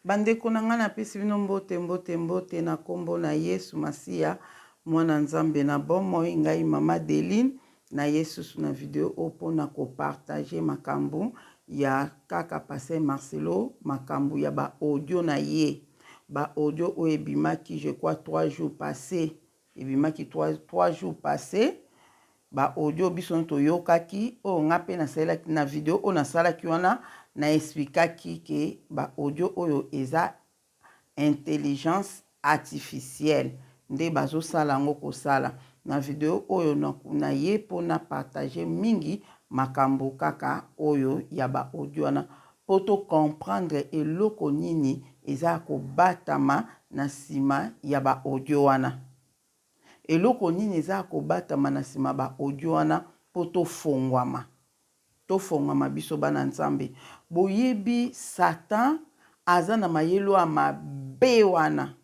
Bandeko na nga napesi bino mbote na kombo na Yesu Masiya mwana nzambe na bomoi ngai mama Deline na Yesu na video opo na kopartage makambo ya kaka Pasteur Marcelo makambo ya ba audio na ye ba audio o ebimaki je crois 3 jours passés ebimaki 3 jours passés ba audio biso toyokaki o nga pe nasalaki na video o nasalaki wana na expliquaki ke ba audio oyo eza intelligence artificielle nde bazo sala yango kosala na video oyo na ye po na partager mingi makambo kaka oyo ya ba audio wana po to comprendre eloko nini eza kobatama na sima ya ba audio wana eloko nini eza kobatama na sima ba audio wana po tofongwama biso bana nzambe boyebi Satan aza na mayelo ya mabe wana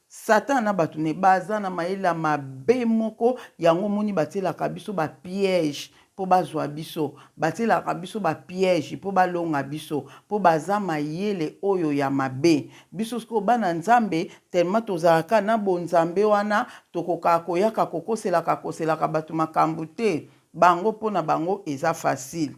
Satan na bato ne baza na mayelo ya mabe moko yango moni batielaka biso ba piège po bazwa biso batielaka biso ba piège po balonga biso po baza mayele oyo ya mabe biso siko bana nzambe tellement tozalaka na bonzambe wana tokoka koyaka koselaka bato makambo te bango pona bango eza facile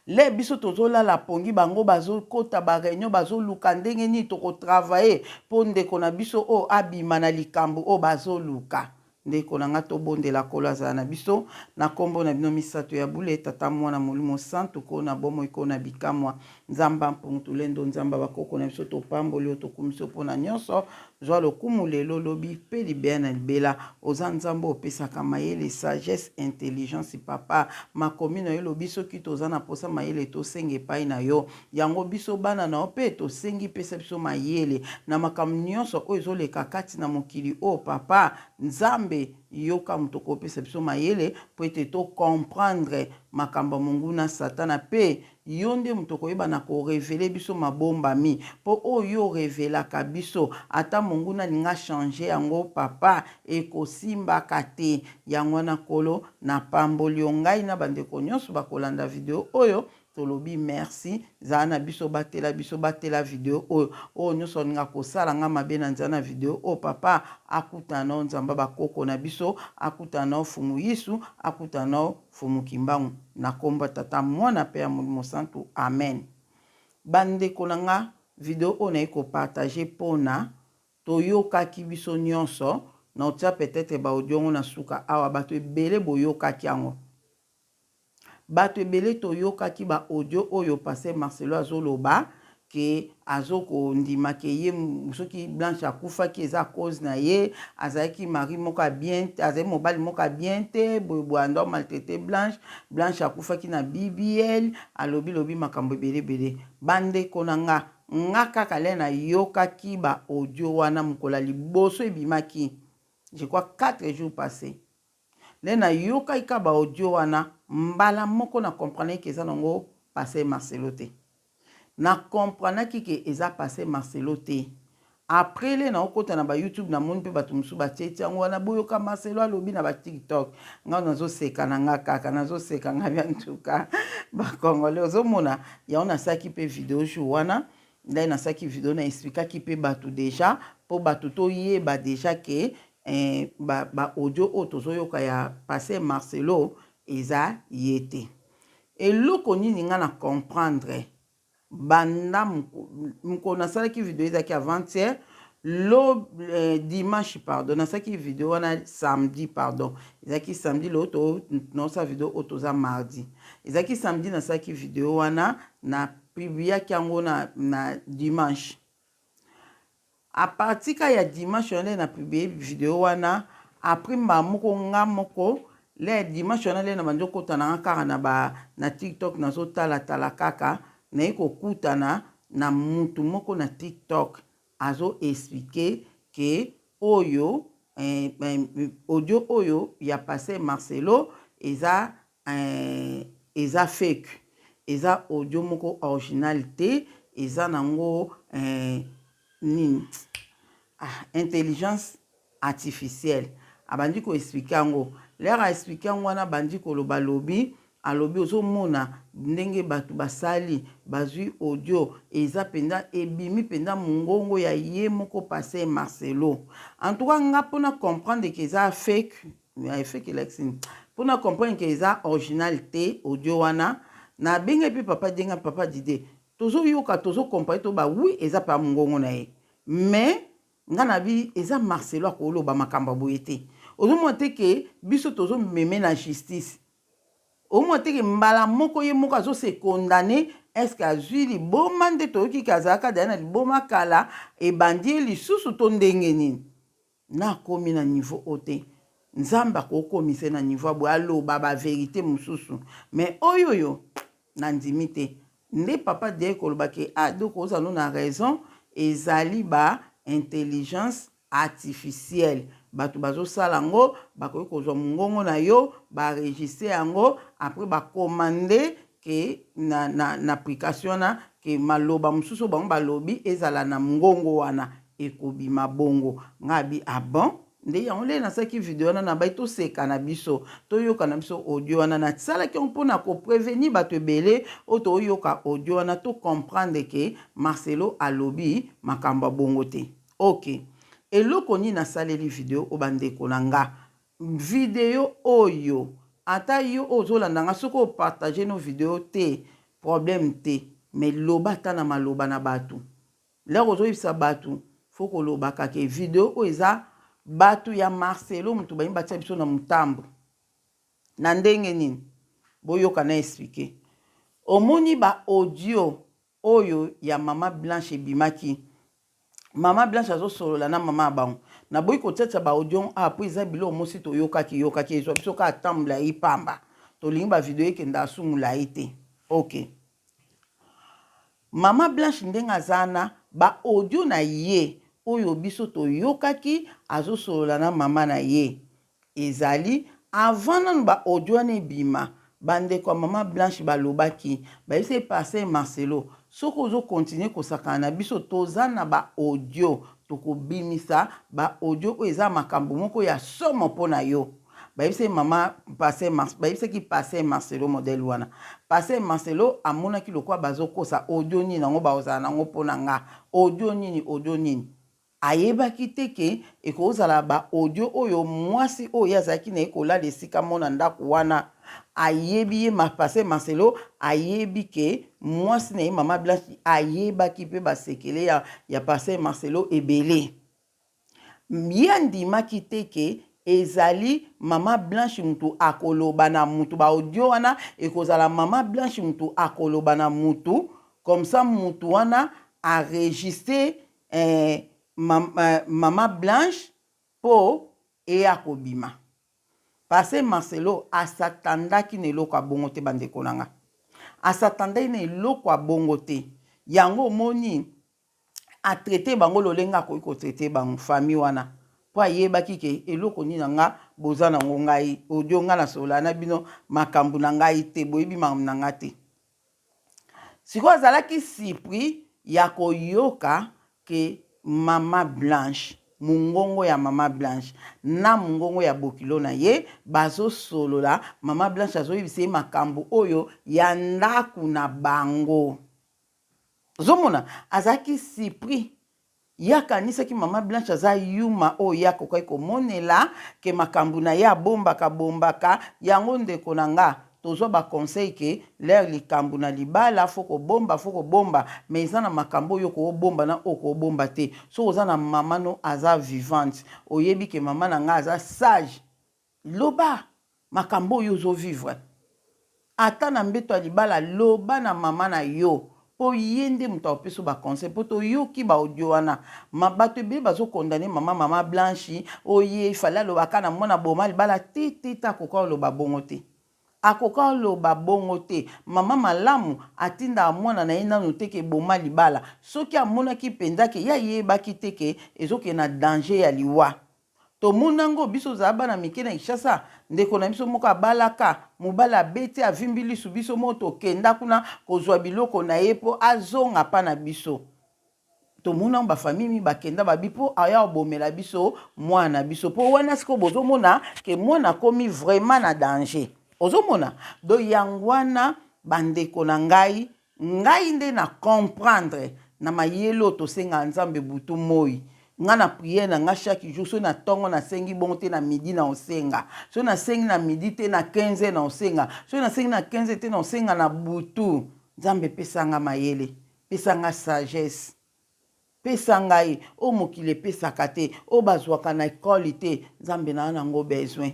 le biso tozolala pongi bango bazokota ba réunion bazoluka ndenge nini tokotravailler po ndeko na biso o abima na likambo o bazoluka ndeko na nga tobondela kolo azala na biso na kombo na bino misato ya bule tata mwana molimo santu ko na bomoi ko na bikamwa nzamba mpuntulendo nzamba bakoko na biso topamboli otokumiso mpona nyonso zwa lokumu lelo lobi pe libea na libela oza nzambe opesaka mayele sagesse intelligence papa makomi na yo lobi soki toza na posa mayele tosenga epai na yo yango biso bana na yo mpe tosengi pesa biso mayele na makambo nyonso oyo ezoleka kati na mokili o papa nzambe yoka moto kopesa biso mayele po ete to comprendre makambo monguna satana pe yo nde moto koyeba na korevele biso mabombami po oyo revelaka biso ata monguna linga changer yango papa ekosimbaka te yango na kolo na pamboli yo ngai na bandeko nyonso bakolanda video oyo tolobi merci zala na biso batela video oyo nyonso olinga kosala nga mabe na nzela na video oyo papa akutana nzamba bakoko na biso akutana fumu yisu akutana fumu kimbangu na komba tata mwana pe ya molimo santu amen bandeko na nga video oyo na kopartage pona toyokaki biso nyonso na otia peut-être ba audio ngo na suka awa bato ebele boyokaki yango bato ebele toyokaki ba audio oyo Pasteur Marcelo azoloba ke azoko ndima ke ye soki Blanche akufaki eza cause na ye azalaki mari moko bien azali mobali moko bien te boyando maltraité Blanche akufaki na BBL alobi makambo ebele bandeko na nga kaka le na yokaki ba audio wana mokola liboso ebimaki je crois 4 jours passés le na yokaki ka ba audio wana mbala moko na comprendre ke eza nango Pasteur Marcelo te na comprendre ke eza Pasteur Marcelo te après le na okota na ba YouTube na moni pe bato musu batieti yango wana boyoka Marcelo alobi na ba TikTok nga nazoseka na nga kaka nazoseka nga bien ntuka bakongole ozomona ya ona saki pe video jour wana ndai na saki video na expliquaki pe bato deja po bato to yeba deja ke ba audio oyo tozoyoka ya Pasteur Marcelo eza yete eloko nini nga na comprendre banda mko nasalaki video ezaki avant-hier dimanche pardon nasalaki video wana samedi pardon ezaki samedi lo to nosa video oyo toza mardi ezaki samedi nasalaki video wana na publiaki yango na dimanche a partir ka ya dimanche wana na publier video wana après mba moko nga moko le dimanche wana le na bandi okotana kaka na TikTok nazotala kaka na kokutana na mutu moko na TikTok azo expliquer ke oyo audio oyo ya Pasteur Marcelo eza fake eza audio moko originalité eza nango nini intelligence artificielle abandi ko expliquer yango l'air a expliquer yango wana bandi ko lobi alobi ozomona ndenge bato basali bazwi audio eza penda ebimi penda mongongo ya ye moko Pasteur Marcelo. En tout cas nga pona comprendre que eza fake election pona comprendre que eza original te audio wana na benga pe papa denga papa dide tozo yoka tozo comparer to ba oui eza pa mongongo na ye mais nga na bi eza Marcelo akoloba makamba boye te ozomona te ke biso tozo meme na justice omona te ke mbala moko ye moko azo se condamné est-ce que azwi liboma nde toyoki kazalaka daya na liboma kala ebandi lisusu to ndenge nini nakomi na niveau ote nzambe akokomise na niveau boye aloba baverité mosusu mais oyoyo nandimi te nde papa de koloba ke donc ozalo na raison ezali ba intelligence artificielle bato bazosala yango bakoki kozwa mongongo na yo baregistre yango après bakomande ke na application na ke maloba mosusu bango balobi ezala na mongongo wana ekobima bongo ngabi bon nde yango nde nasalaki video wana na bai toseka na biso toyoka na biso audio wana nasalaki yango mpona koprevenir bato ebele oyo toyoka audio wana tocomprendre ke Marcelo alobi makambo bongo te. Ok, eloko nini nasaleli video o bandeko na nga video oyo ata yo ozolanda nga soki opartage no video te problème te mais loba ata na maloba na bato lero ozoyebisa bato fo kolobaka ke video oyo eza bato ya Marcelo mutu bayi batia biso na mutambo na ndenge nini boyoka na expliquer omoni ba audio oyo ya Mama Blanche ebimaki Mama Blanche azosolola na mama bango na boyi kotetsa ba audio po eza bilo mosi toyokaki ezwa biso ka atambula ipamba tolingi ba video ekenda asungula ite. Ok, Mama Blanche ndenge azana ba audio na ye oyo biso toyokaki azosolola na mama na ye ezali avant nanu ba audio na ebima bandeko Mama Blanche balobaki bayebisi Pasteur Marcelo soki ozo continue kosakana na biso toza na ba audio tokobimisa ba audio oyo eza makambo moko ya somo mpona yo bayebisi mama bayebisaki Pasteur Marcelo modèle wana Pasteur Marcelo amonaki lokwa bazokosa audio nini nango baozala nango mpona nga audio nini ayebaki te ke ekozala ba audio oyo mwasi oyo azalaki na ye kolala esika mona ndako wana ayebi ye Pasteur Marcelo ayebi ke mwasi na ye Mama Blanche ayebaki mpe basekele ya Pasteur Marcelo ebele ye andimaki te ke ezali Mama Blanche mutu akoloba na mutu ba audio wana ekozala Mama Blanche mutu akoloba na mutu comme ça mutu wana enregistré Mama Blanche po eyakobima. Pasteur Marcelo asatandaki na eloko abongo te bandeko nanga asatandaki na eloko abongo te yango omoni atraite bango lolenga akoki kotraite bango famille wana po ayebaki ke eloko nini na nga boza nango ngai audio nga nasolola na bino makambo na ngai te boyebi makambo na nga te sikoyo azalaki surpris ya koyoka ke Mama Blanche mungongo ya Mama Blanche na mungongo ya bokilo na ye bazosolola Mama Blanche azoyebisa ye makambo oyo ya ndaku na bango zomona azalaki surpris yakanisaki Mama Blanche aza yuma oyo yakokaki komonela ke makambo na ye abombaka yango ndeko na nga tozwa ba conseil ke l'air likambo na libala foko bomba mais eza na makambo oyo ko bomba na oko bomba te so oza na mama no aza vivante oyebi ke mama na nga aza sage loba makambo oyo zo vivre ata na mbeto ya libala loba na mama na yo po yende muta opeso ba conseil po to yoki ba audio wana bato ebele bazokondane Mama Blanche oye fala lobaka na mwana boma libala tita koka loba bongo te akoka loba bongo te mama malamu atinda mwana na ye nanu teke boma libala soki amonaki pendake ya yebaki teke ezoke na danger ya liwa tomonango biso za bana mike na Kinshasa ndeko na biso moko abalaka mobala bete avimbi lisu biso moto kenda kuna kozwa biloko na ye po azonga pa na biso tomonango bafamille bakenda babi po aya obomela biso mwana biso po wana siko bozomona ke mwana komi vraiment na danger ozomona do yangwana bandeko na ngai nde na comprendre na mayelo tosenga nzambe butu moi nga na prière na nga chaque jour so na tongo na sengi bon te na midi na osenga so na sengi na midi te na 15 na osenga so na sengi na 15 te na osenga na butu nzambe pesanga mayele pesanga sagesse pesanga ye o mokili pesaka te o bazwaka na ekole te nzambe na nango besoin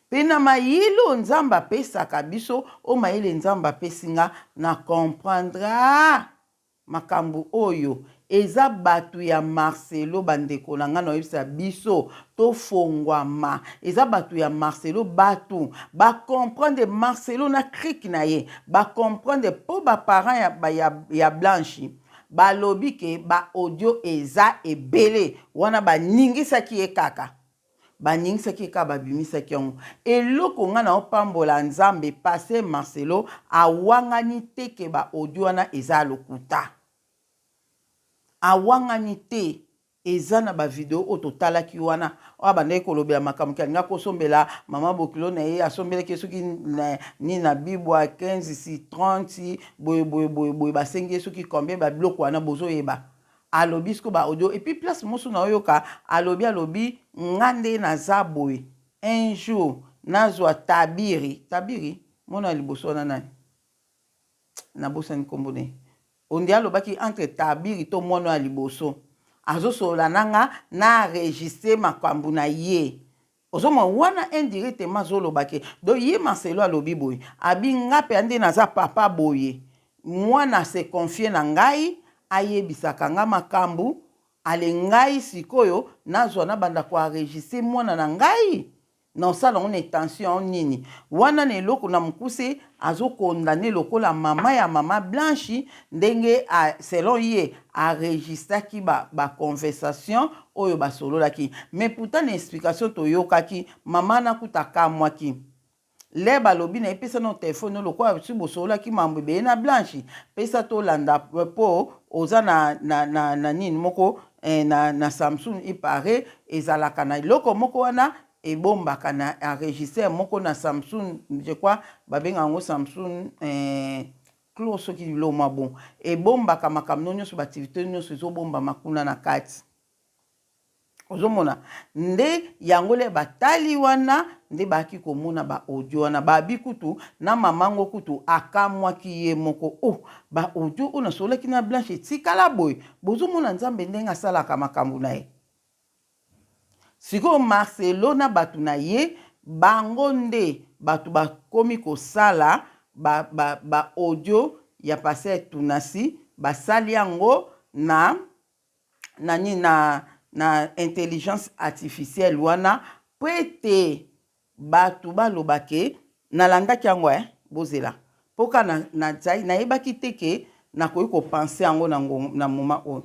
pe na mayelo nzambe apesaka biso o mayele nzambe apesinga na comprendre makambo oyo eza batu ya Marcelo bandeko na nga na oyebisa biso tofongwama eza batu ya Marcelo batu ba comprendre Marcelo na kriki na ye ba comprendre po ba parents ya Blanche balobi ke ba audio eza ebele wana baningisaki ye kaka baningisaki ye kaka babimisaki yango eloko nga na opambola nzambe pase Marcelo awangani te ke ba audio wana eza lokuta awangani te eza na ba video o totalaki wana o bandai kolobela makambo kalinga kosombela mama bokilo na ye asombelaki soki ni na bibwa 15 si 30 boye basengi soki combien ba biloko wana bozoyeba alobi siko ba audio et puis place mosu na oyoka alobi ngande na zaboye un jour nazwa tabiri mona liboso na nani na bosani kombone ondi alobaki entre tabiri to mwana ya liboso azosola nanga na registre makambo na ye ozoma wana indirectement azolobake do ye Marcelo alobi boye abi nga pe ande naza papa boye mwana se confie na ngai ayebisaka nga makambo ale ngai sikoyo nazwa na banda ko enregistrer mwana na ngai non sala on intention nini wana ne loko na mukuse azo condamner lokola mama ya mama Blanche ndenge selon ye enregistrer ki ba conversation oyo basololaki mais pourtant une explication toyokaki mama na kutaka mwaki le balobi na epesa no telefone lokola si bosololaki mambo be na Blanche pesa to landa po oza na nini moko na Samsung ipare ezalaka na loko moko wana ebombaka na enregistreur moko na Samsung je crois babenga ngo Samsung close soki biloma bon ebombaka makambo nyonso ba activité nyonso ezobomba makuna na kati ozomona nde yango le batali wana nde baki komona ba audio wana babi kutu na mamango kutu akamwaki ye moko ba audio ona solaki na Blanche tikala boy bozomona nzambe ndenga salaka makambo na ye siko Marcelo na batu na ye bango nde batu bakomi kosala ba audio ya Pasteur Tunasi basali yango na intelligence artificielle wana pwete batu balobake nalandaki yango bozela poka na zai na yebaki teke na koyi ko penser yango na moment oyo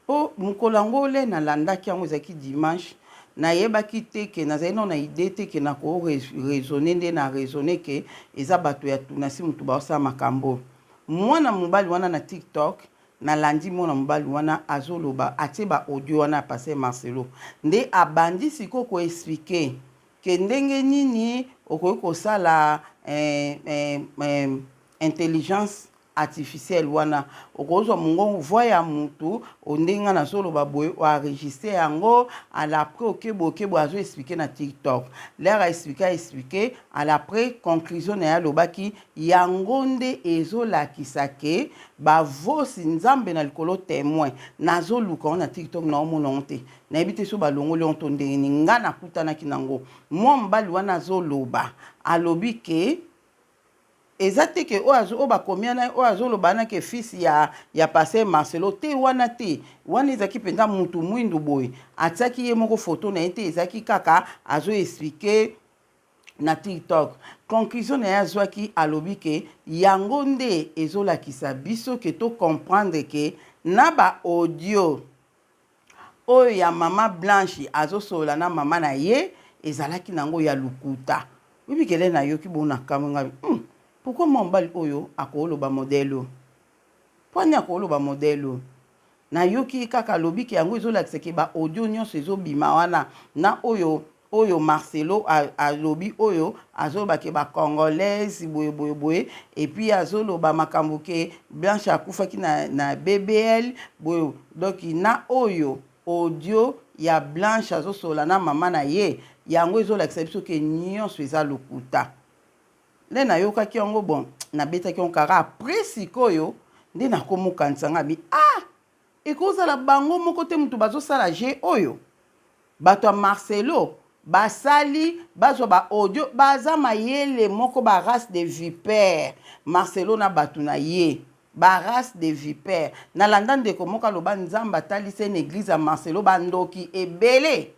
po mukolango le nalandaki yango ezaki dimanche na yebaki teke nazali na idée teke na ko raisonner nde na raisonner ke eza batu ya Tunasi mutu baosala makambo mwana mobali wana na TikTok na landi mwana mobali wana azoloba atie ba audio wana Pasteur Marcelo nde abandi siko ko expliquer ke ndenge nini okoki kosala intelligence artificielle wana okozwa mungo voya mutu ondenga na solo baboye o enregistrer yango à l'après okebo azo expliquer na TikTok l'air expliquer à l'après conclusion na ya lobaki yango nde ezolakisa ke bavosi nzambe na likolo témoin nazoluka na TikTok na omona te na ebite so balongoli onto ndeni nga nakutanaki nango mwa mbali wana azoloba alobi ke ezate ke o bakomiana o azoloba na ke fils ya Pasteur Marcelo te wana ezaki penza mutu mwindu boy atiaki ye moko photo na ye te ezaki kaka azo expliquer na TikTok conclusion na ye azwaki alobi ke yango nde ezolakisa biso ke to comprendre ke na ba audio oyo ya mama Blanche azosola na mama na ye ezalaki nango ya lukuta bibikele na yoki bona kamenga pourquoi mon bal oyo akoloba modèle pwani akoloba modèle na yoki kaka lobi ki yango ezolakisa ke ba audio nyonso ezobima wana na oyo oyo Marcelo alobi oyo azoloba ke ba congolaise boye et puis azoloba makambo ke Blanche akufaki na BBL boye donc na oyo audio ya Blanche azosola na mama na ye yango ezolakisa biso ke nyonso eza lokuta nde nayokaki yango bon nabetaki yango kaka après sikoyo nde nakomokanisa nga bi ekozala bango moko te mutu bazosala je oyo bato ya Marcelo basali bazwa ba audio baza mayele moko ba race de vipère Marcelo na bato na ye ba race de vipère nalanda ndeko moko aloba nzambe atalisa na église ya Marcelo bandoki ebele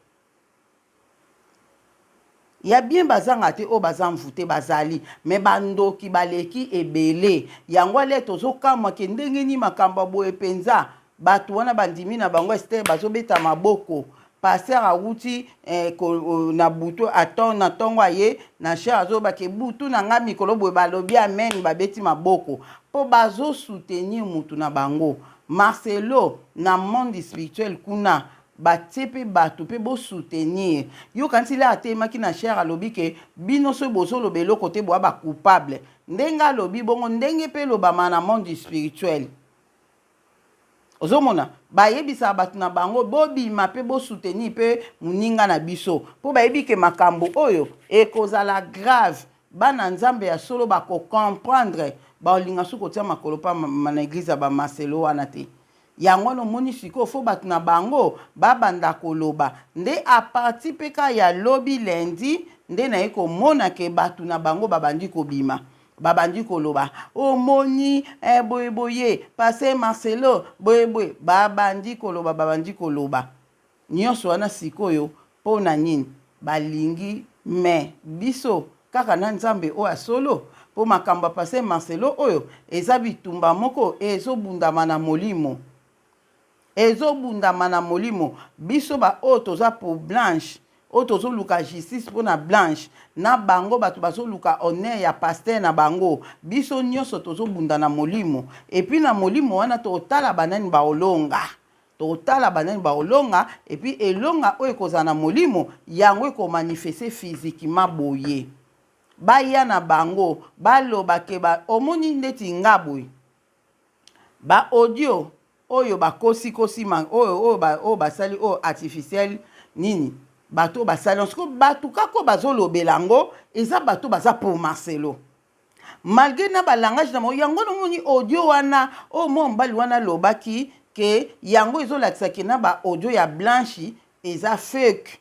ya bien bazanga te o bazamvute bazali me bandoki baleki ebele yango ale tozokamwa ke ndenge ni makambo boye penza bato wana bandimi na bango Esther bazobeta maboko pasteur awuti na butu na tongo aye na cher azoba ke butu na nga mikolo boye balobi amen babeti maboko po bazo soutenir mutu na bango Marcelo na monde spirituel kuna batie pe bato pe bo soutenir yo kanti le atemaki na cher alobi ke bino so bozoloba eloko te boya ba coupable ndenge alobi bongo ndenge pe lobama na monde spirituel ozomona bayebisa bato na bango bobima pe bo soutenir pe muninga na biso po bayebi ke makambo oyo ekozala grave bana nzambe ya solo bako comprendre baolinga su kotia makolo pa na église ya ba Marcelo wana te yango no moni siko fo bato na bango babanda koloba nde a parti pe ka ya lobi lundi nde na eko mona ke bato na bango babandi kobima babandi koloba omoni boye passé Marcelo boye babandi koloba nyonso wana sikoyo po na nini balingi me biso kaka na nzambe o asolo po makamba passé Marcelo oyo eza bitumba moko ezobundama na molimo biso ba o toza pour Blanche o tozoluka justice po na Blanche na bango bato bazoluka honneur ya pasteur na bango biso nyonso tozobunda na molimo et puis na molimo wana totala banani baolonga et puis elonga oyo ekozala na molimo yango ekomanifeste physiquement boye baya na bango baloba ke omoni ndeti nga boye ba audio oyo bakosi oyo basali oyo artificiel nini bato basali nsiko bato kako bazolobela yango eza bato baza pour Marcelo malgré na balangage na mo yango nomoni audio wana o mo mbali wana lobaki ke yango ezolakisa ke na ba audio ya Blanche eza fake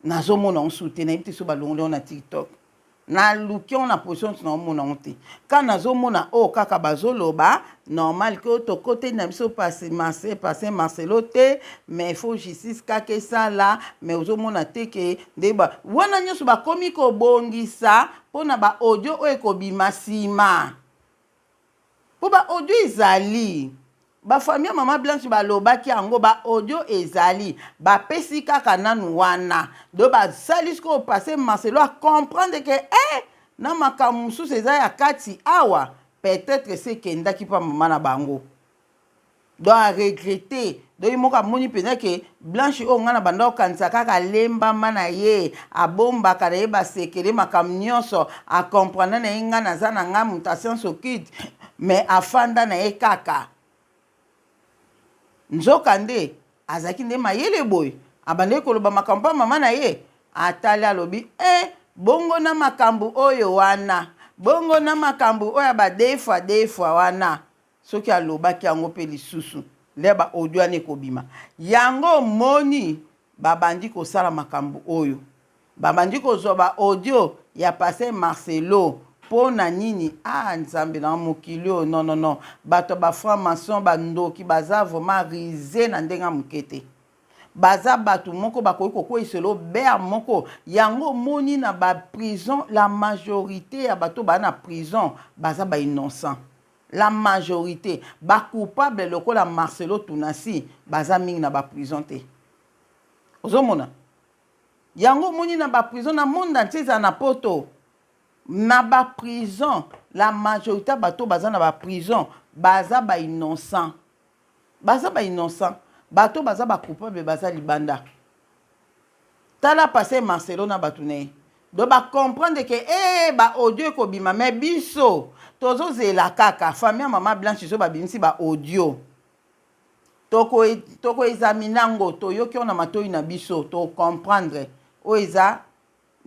nazomona on soutena ibiti so balongole na TikTok na lukion na position na omona onte ka nazomona o kaka bazoloba normal que to côté na biso passé Marcelo te mais faut justice kaka sala mais ozomona te ke ndeba wana nyoso bakomi ko bongisa pona ba audio o ekobima sima po ba audio ezali ba famille mama Blanche balobaki yango ba audio ezali ba pesi kaka nanu wana do ba sali ko passer Marcelo a comprendre que na makambo mususu eza ya kati awa peut-être c'est kendaki pa mama na bango do a regretter do imoka moni pena ke Blanche o ngana banda okanisa kaka lemba mana ye abomba kana ye basekele makambo nyonso a comprendre na ye ngana za na nga mutation sokid mais afanda na ye kaka nzoka nde azaki nde mayele boye abande koloba makambo mama na ye atali alobi bongo na makambo oyo wana bongo na makambo oyo ba defwa wana soki alobaki yango pe lisusu leba audio ane kobima yango moni babandi kosala makambo oyo babandi kozwa ba audio ya passé Marcelo pona nini nzambe na mokili oyo non bato bafranc-maçon bandoki baza vraiment risé na ndenga mokete baza bato moko bakoki kokweyiselo bea moko yango moni na baprison la majorité ya bato baa na prison baza bainnocent la majorité bacoupable lokola Marcelo tunasi baza mingi na baprison te ozomona yango moni na baprison na monde entier eza na poto na ba prison la majorité bato baza na ba prison baza ba innocent bato baza ba coupable baza libanda tala passé Marcelo na batune do ba comprendre que ba audio ko bima mais biso tozo zela kaka famille maman Blanche so ba bimisi ba audio toko examinango toyoki on na matoi na biso to comprendre o eza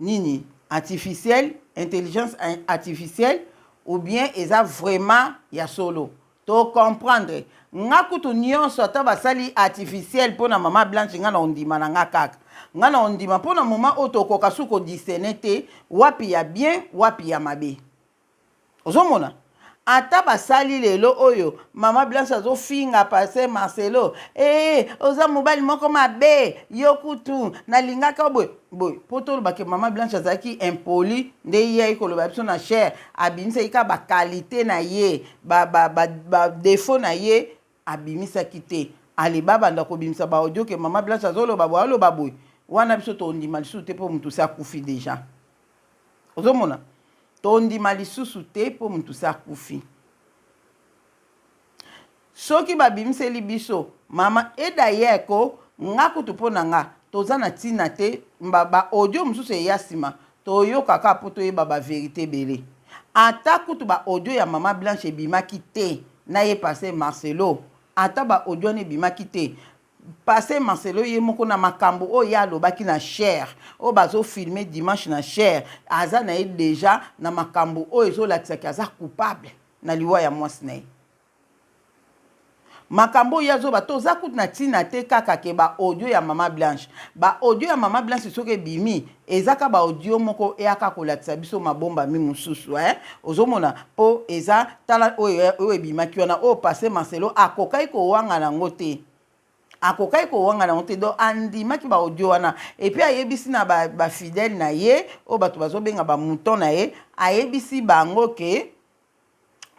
nini artificiel intelligence artificielle ou bien eza vraiment ya solo to comprendre nga kutu nyonso ata basali artificiel mpona mama Blanche nga na ondima na nga kaka nga na ondima mpona moma oyo tokoka su kodisene te wapi ya bien wapi ya mabe ozomona ata basali lelo oyo mama Blanche azofinga pase Marcelo oza mobali moko mabe yo kutu nalingaka boye po tolobake mama Blanche azalaki impoli nde ye koloba biso na cher abimisaki ka bakalite na ye badefo na ye abimisaki te ale babanda kobimisa baaudio ke mama Blanche azoloba boye aloba boye wana biso tondima lisusu te mpo mutu se akufi deja ozomona tondima lisusu te mpo mutu se akufi soki babimiseli biso mama edayeko nga kutu mpo na nga toza na ntina te baaudio mosusu eya nsima toyokaka mpo toyeba baverité ebele ata kutu baaudio ya mama Blanche ebimaki te na ye pase Marcelo ata baaudio wana ebimaki te pase Marcelo ye moko na makambo oyo ye alobaki na cher oyo bazofilme dimanche na cher aza na ye deja na makambo oyo ezolakisaki aza coupable na liwa ya mwasi na ye makambo oyo azoba toza kutu na ntina te kaka ke baaudio ya mama Blanche baaudio ya mama Blanche soki ebimi ezaka baaudio moko eyaka kolakisa biso mabomba mi mosusu ozomona mpo eza tala oyo ebimaki wana oyo pase Marcelo akokaki kowanga nango te akokaki kowanga nango te do andimaki baaudio wana epuis ayebisi na bafidele na ye oyo bato bazobenga bamouton na ye ayebisi bango ke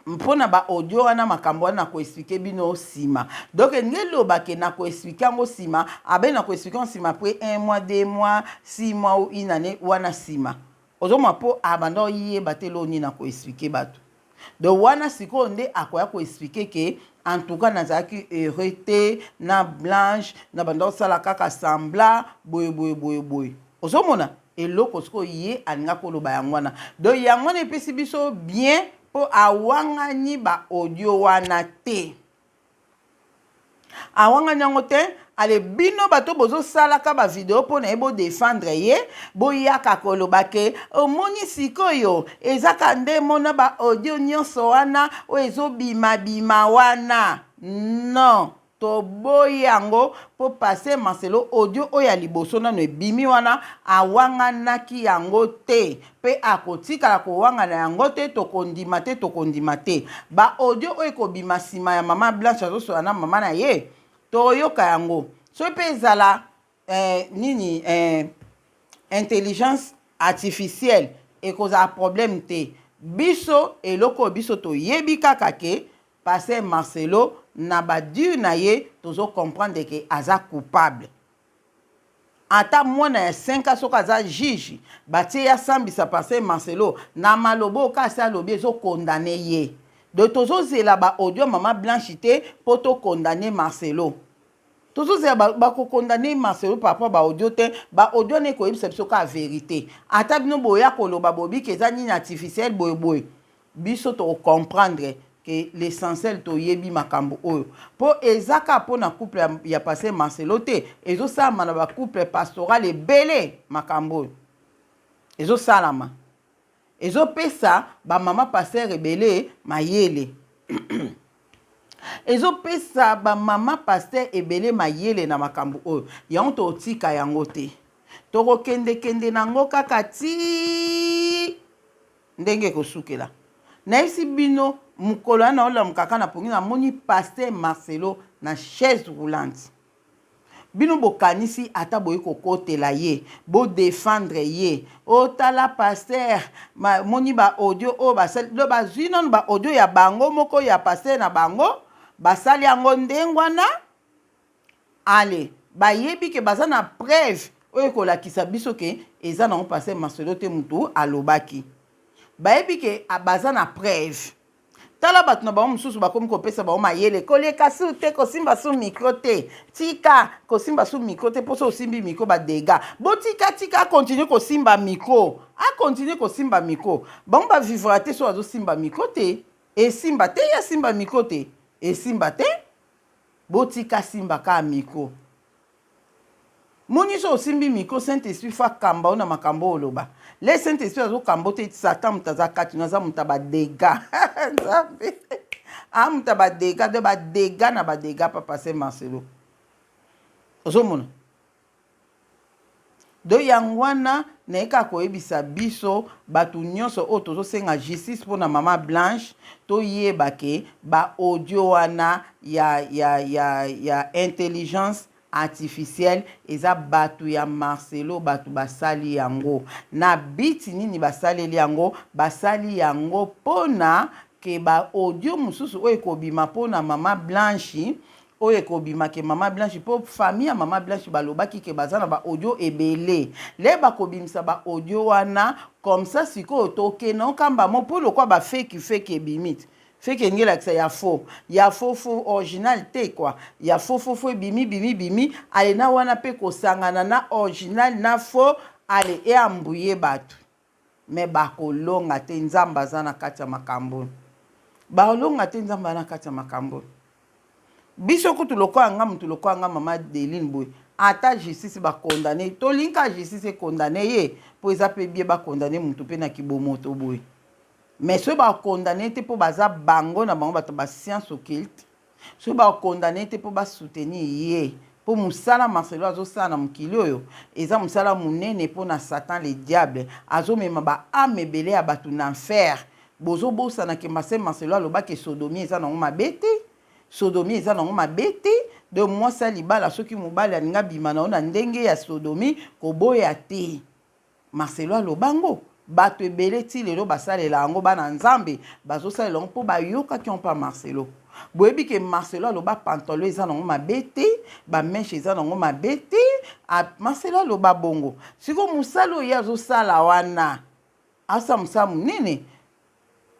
mpona baaudio wana makambo wana nakoexplike bino nsima donc ndenge elobake nakoexplike yango nsima abe nakoexplike yango nsima après 1 mois 2 mois 6 mois ou une année wana nsima ozomona mpo abanda oyeba te lo nini nakoexplike bato donc wana sikoyo nde akoya koexplike ke en tout cas nazalaki heureux te na Blanche na banda osala kaka sembla boye ozomona eloko sikoyo ye alinga koloba yango wana donc yango wana epesi biso bien po awangani baaudio wana te awangani yango te ale bino bato bozosalaka bavideo mpo na ye bodefendre ye boyaka koloba ke omoni sikoyo ezaka nde mona baaudio nyonso wana oyo ezobimabima wana non toboyi yango mpo pase Marcelo audio oyo ya liboso nano ebimi wana awanganaki yango te mpe akotikala kowangana yango te tokondima te baaudio oyo ekobima nsima ya mama Blanche azosola na mama na ye toyoka yango so mpe ezala nini intelligence artificielle ekozala problème te biso eloko oyo biso toyebi kaka ke pase Marcelo na badure na ye tozo comprendre ke aza coupable ata mwana ya 5 soki aza juge batie ya sambisa pase Marcelo na malobo okasi alobi ezokondane ye donc tozozela baaudio mama Blanche te mpo tokondane Marcelo tozozela bakokondane Marcelo par rapport baaudio te baaudio ne koyebisa biso ka vérité ata bino boya koloba bobiki eza nini artificiel boye biso tocomprendre que l'essentiel toyebi makambo oyo po ezaka pona couple ya passé Marcelo te ezosalama na couple pastoral ebele makambo oyo ezosalama ezopesa bamama pasteur ebele mayele ezopesa bamama pasteur ebele mayele na makambo oyo yango totika yango te tokokende nango kaka ti ndenge kosukela nayebisi bino mukolo wana olamukaka na pongi namoni pasteur Marcelo na chaise roulante bino bokanisi ata boyi kokotela ye bodefendre ye otala pasteur moni baaudio oyo basali do bazwi nano baaudio ya bango moko ya pasteur na bango basali yango ndenge wana ale bayebi ke baza na preuve oyo ekolakisa biso ke eza nango pasteur Marcelo te mutu alobaki bayebi ke baza na preuve tala bato na bango mosusu bakomi kopesa bango mayele koleka su te kosimba su micro te tika kosimba su micro te mposo osimbi micro badega botika tika akontinue kosimba micro akontinue kosimba micro bango bavivra te so azosimba micro te esimba te ya simba micro te esimba te botika simba ka micro moni so osimbi micro Saint-Esprit fa kamba ona makambo oloba le Saint-Esprit azo kambo te Satan mutaza kati naza mutaba dega nzambe mutaba dega de ba dega na ba dega papa se Marcelo ozomona do yangwana na eka koyebisa biso batu nyonso oyo tozosenga justice mpona mama Blanche toyeba ke ba audio wana ya intelligence artificielle eza batu ya Marcelo batu basali yango na biti nini basaleli yango basali yango pona ke ba audio mususu oyo ekobima pona mama Blanche oyo ekobima ke mama Blanche po famille ya mama Blanche balobaki ke baza na ba audio ebele le bakobimisa ba audio wana comme ça sikoyo tokende okamba mo po lokwa ba fake ebimiti fake ngela kisa ya faux original te quoi ya faux bimi alena wana pe kosangana na original na faux ale e ambuye batu me bakolonga te nzamba za na kati ya makambo baolonga te nzamba na kati ya makambo biso kutu lokwa nga mama Deline boy ata justice ba condamné to linka justice condamné ye po eza pe bie ba condamné mutu pe na kibomoto boy mais ceux ba condamné te po baza bango na bango bato ba science occulte ceux ba condamné te po ba soutenir ye po musala Marcelo azosala na mokili oyo eza musala munene po na Satan le diable azomema ba ame ebele ya bato na enfer bozobosana ke Marcelo alobaki sodomie eza nango mabe te sodomie eza nango mabe te de mwasi libala soki mobali alinga bima na ona ndenge ya sodomie koboya te Marcelo alobango bato ebele ti lelo basalela yango bana nzambe bazosalela yango mpo bayokaki mpa Marcelo boyebi ke Marcelo aloba pantalon eza nango mabe te bameshe eza nango mabe te Marcelo aloba bongo siko mosala oyo azosala wana asa mosala monene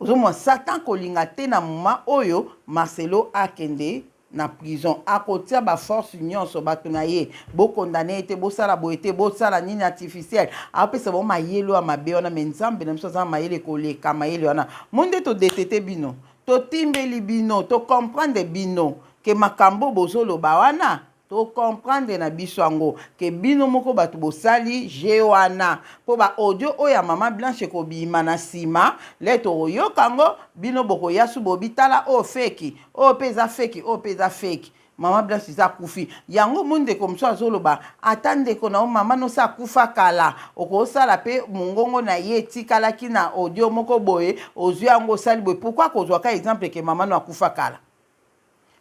ozomwa Satan kolinga te na moma oyo Marcelo akende na prison akotia ba force nyonso bato na ye bokondane ete bosala boye te bosala nini artificiel apesa bo mayelo ya mabe wana me nzambe na biso aza mayele koleka mayele wana monde to detete bino to timbeli bino to comprendre bino ke makambo bozoloba wana to comprendre na biso yango ke bino moko bato bosali je wana po ba audio oya mama Blanche kobima na sima leto oyoka ngo bino boko yasu bobitala o feki o peza feki o peza feki mama Blanche za kufi yango munde komso azoloba atande ko na mama no sa kufa kala okosala pe mungongo na ye tikalaki na audio moko boye ozwi yango sali boye pourquoi kozwa ka exemple ke mama no akufa kala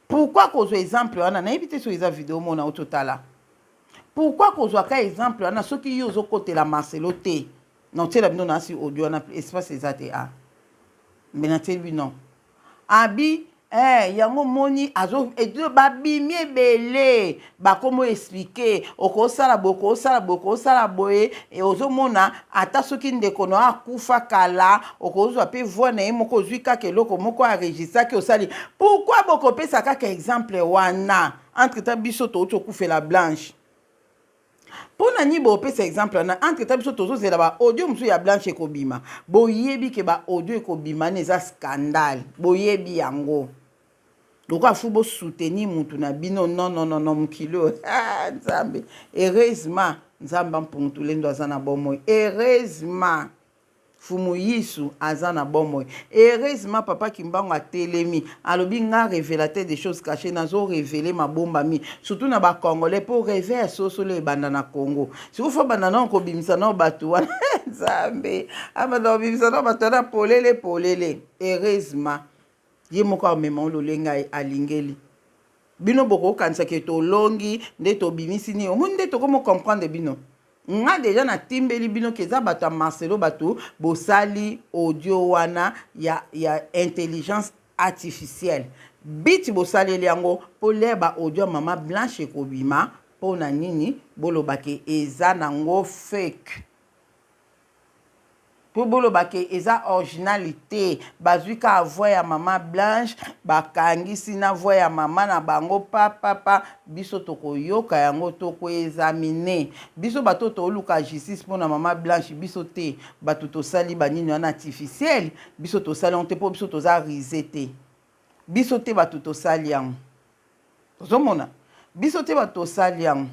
pourquoi kozwa exemple wana na éviter so eza vidéo mona au totala pourquoi kozwa ka exemple wana soki yo zokotela Marcelo te non tela bino na si audio wana espace eza te mais na teli bino abi yango moni azo edo babimi ebele bakomo expliquer okosala boye e ozomona ata soki ndeko no akufa kala okozwa pe voix na ye moko ozwi kaka eloko moko aregistraki osali pourquoi bokopesa kaka exemple wana entre ta biso touti okufela Blanche pona ni bopesa exemple wana entre ta biso tozozela ba audio mosusu ya Blanche ekobima boyebi ke ba audio ekobima na eza scandale boyebi yango lokwa fu bo soutenir mutu na bino non mokilo nzambe heureusement nzambe mpuntule ndo aza na bomoi heureusement fumu yisu aza na bomoi heureusement papa Kimbangu atelemi alobi nga révélateur des choses cachées nazo révéler mabomba mi surtout na ba congolais pour révéler sosolo ebanda na Congo sikufa banda na ko bimisa na bato wana nzambe amana bimisa na bato na polele heureusement ye moko amema ololenga alingeli bino boko kanisa ke tolongi nde tobimisi ni omoni nde tokomo comprendre bino nga deja na timbeli bino keza bato ya Marcelo bato bosali audio wana ya intelligence artificielle biti bosaleli yango po leba audio ya mama Blanche ekobima po na nini bolobake eza nango fake po boloba ke eza originalité bazwi ka voix ya mama Blanche bakangisi na voix ya mama na bango papa biso tokoyoka yango tokoexamine biso bato toluka justice mpona mama Blanche biso te bato tosali banini wana artificiel biso tosali yango te mpo biso toza rise te biso te bato tosali yango tozomona biso te bato tosali yango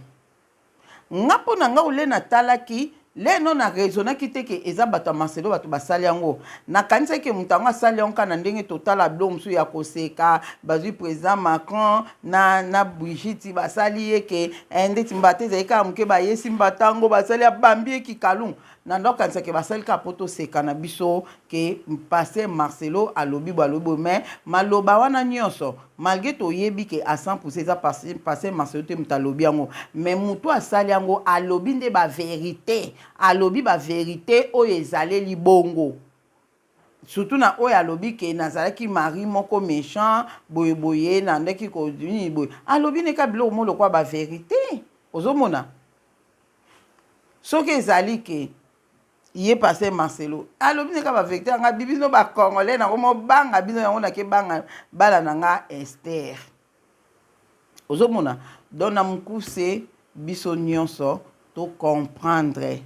nga mpo na nga ole natalaki leno na raisonnaki te ke eza bato ya Marcelo bato basali yango nakanisaki ke moto yango asali yango kaka na ndenge totala bilo mosusu ya koseka bazwi président Macron na Brigitte basali ye ke ndeti mbata ezali kaka moke bayesi mbatango basali ya bambi ye kikalungu na ndokanisaki basali kaka mpo toseka na biso ke mpase Marcelo alobi balobi me maloba wana nyonso malgré toyebi ke à 100% eza passé Marcelo te moto alobi yango mais moto asali yango alobi nde bavérité alobi bavérité oyo ezaleli bongo surtout na oyo alobi ke nazalaki mari moko méchant boyeboye na ndeki kodini boye alobi neka biloko mo lokwa bavérité ozomona soki ezali ke ye passé Marcelo alobi neka bavérité anga bibino bakongolais nango mobanga bino yango nake banga bala na nga Esther ozomona donc na mokuse biso nyonso to comprendre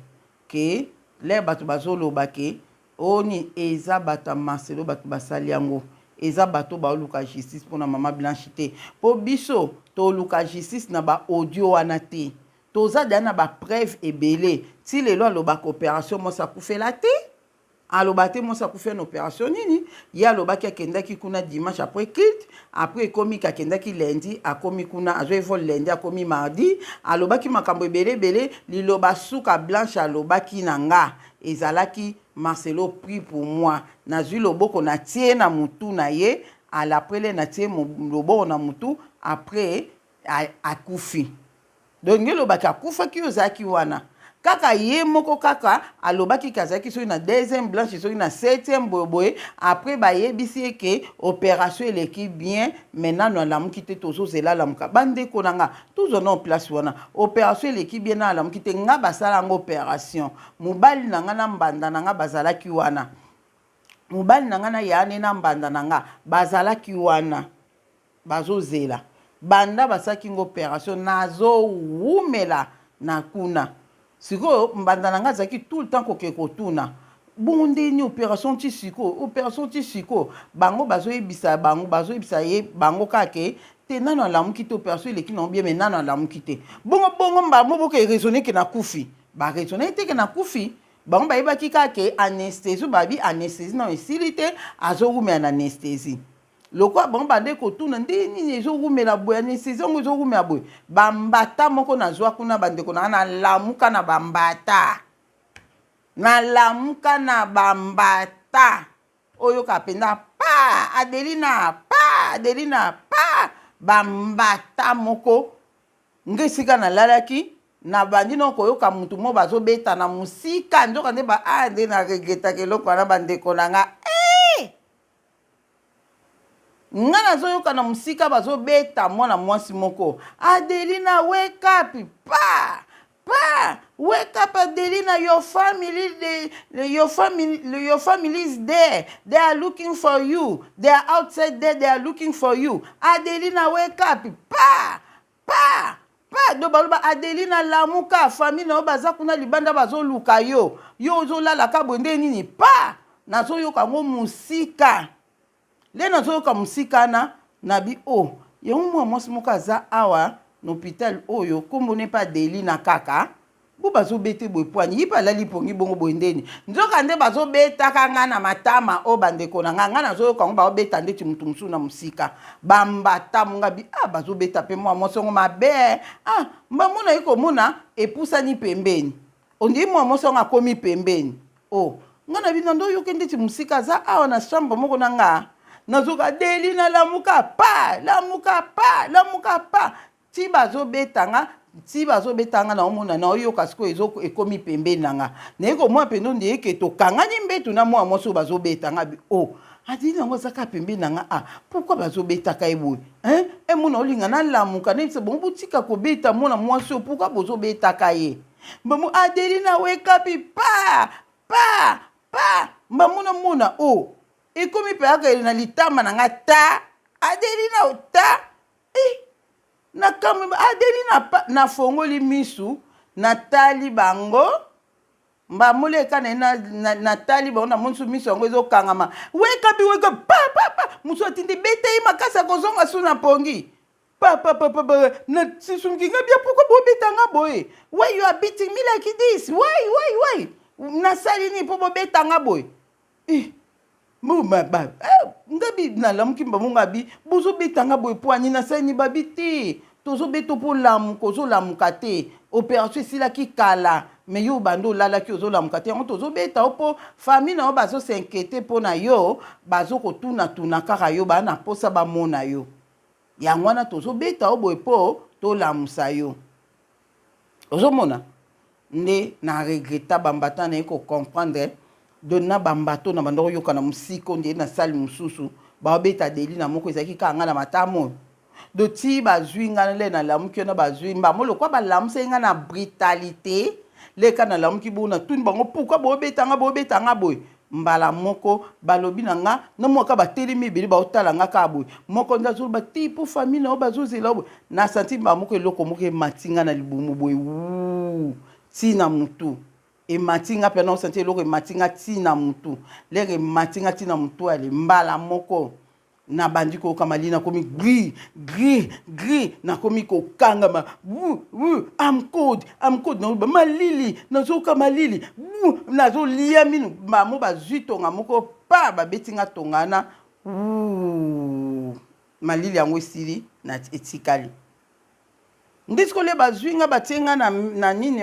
ke le bato bazoloba ke oni eza bato ya Marcelo bato basali yango eza bato baoluka justice mpona mama Blanche te mpo biso toluka justice na baaudio wana te toza deya na bapreuve ebele ti lelo alobaka opération mosi akufela te aloba te mosi akufela na opération nini ye alobaki akendaki kuna dimanche après culte après ekomi akendaki lundi akomi kuna azwi vol lundi akomi mardi alobaki makambo ebele liloba suka Blanche alobaki na nga ezalaki Marcelo pris pour moi nazwi loboko na tie na mutu na ye alaprele na tie loboko na mutu après akufi donc ye lobaki akufaki ozalaki wana kaka ye moko kaka alobaki kazaki soki na deuxième Blanche soki na septième boye après bayebisi ye ke opération eleki bien maintenant na lamuki te tozozela lamuka bandeko na nga tozona place wana opération eleki bien na lamuki te nga basala yango opération mobali na nga na mbanda na nga bazalaki wana mobali na nga na yane na mbanda na nga bazalaki wana bazozela banda basaki ngo opération nazowumela na kuna sikoyo mbanda na nga azalaki tout le temps koke kotuna bongo ndeni opération ti siko bango bazoyebisa ye bango kake te nano alamuki te opération eleki na bien mais nano alamuki te bongo mbamo boke raisonner ke na kufi ba raisonner te ke na kufi bango bayebaki kake anesthésie babi anesthésie na esili te azorumela na anesthésie lokwa bango bande kotuna nde nini ezorumela boye anesthésie yango ezorumela boye bambata moko nazwa kuna bandeko na nalamuka na bambata oyo kapenda pa Adelina pa bambata moko nge esika nalalaki na bandi no koyoka mutu mo bazobeta na musika nzoka nde nde na regretaka eloko wana bandeko na nga nga nazoyoka na musika bazobeta mwana mwasi moko Adelina wake up wake up Adelina your family is there they are looking for you they are outside there they are looking for you Adelina wake up do baloba Adelina lamuka famille na baza kuna libanda bazoluka yo ozolala ka bonde nini nazoyoka ngo musika le nazoyoka musika na bi yango mwa mwasi moko aza awa na hôpital oyo kombo ne pa Adelina kaka bo bazobete boye poani yipa lali pongi bongo boye ndeni nzoka nde bazobetaka nga na matama o bandeko na nga nazoyoka ngo baobeta ndeti mutu mosusu na musika bambata monga bi bazobeta mpe mwa mwasi ngo mabe mbamona ye komona epusani pembeni ondie mwa mwasi ngo akomi pembeni nga na bino ndo oyoki ndeti musika aza awa na chambre moko na nga nazoka Adelina lamuka pa ti bazobetanga na omona na oyoka sikoyo ekomi pembeni na nga naye komwa pendo nde eke tokangani mbetu na mwa mwasi oyo bazobetanga bi Adelina yango azaka pembeni na nga pourkui bazobetaka ye boye emona olinga nalamuka nayebisa bongo botika kobeta mwana mwasi oyo pourkui bozobetaka ye bomo Adelina wake up pa muna o ikomi pe aka na litama na nga ta adeli na ta na kam adeli na fongoli misu na tali bango mbamule kana na tali bango na monsu misu yango ezokangama weka pa musu atindi betei makasa kozonga suna pongi pa na sisumkinga bia pourquoi bobetanga boye why you are beating me like this why na salini po bobetanga boye ngabi na lamuki mbonga bi bozo betanga boye poani na salini babi te tozo beto po lamu kozo lamuka te opération sila ki kala mais yo bando lala ki ozo lamuka te tozo beta po famille na bazo s'inquiéter po na yo bazo ko tuna kaka yo ba na posa ba mona yo yango wana tozo beta boye po to lamusa yo ozo mona nde na regretta bambata na ko comprendre donna bambato na bando yoka na musiko nde na sali mususu ba beta deli na moko ezaki kanga na matamo do ti bazwi nga le na lamuki na bazwi mbamolo kwa ba lamuse nga na brutalité le kana lamuki bona tuni bango pourquoi bobetanga boy mbala moko balobi na nga na moka batelemi bili ba otala nga ka boy moko ndazo ba tipo famille na bazo zela boy na senti ba moko eloko moko matinga na libumu boy tina mutu e matinga pe na senti eloko matinga tina mutu le matinga tina mutu ale mbala moko na bandi ko kamalina komi gris na komi ko kangama am code na malili na zo kamalili na zo lia minu mamo bazito nga moko pa ba betinga tongana malili yango esili na etikali ndisko le bazwinga batenga na nini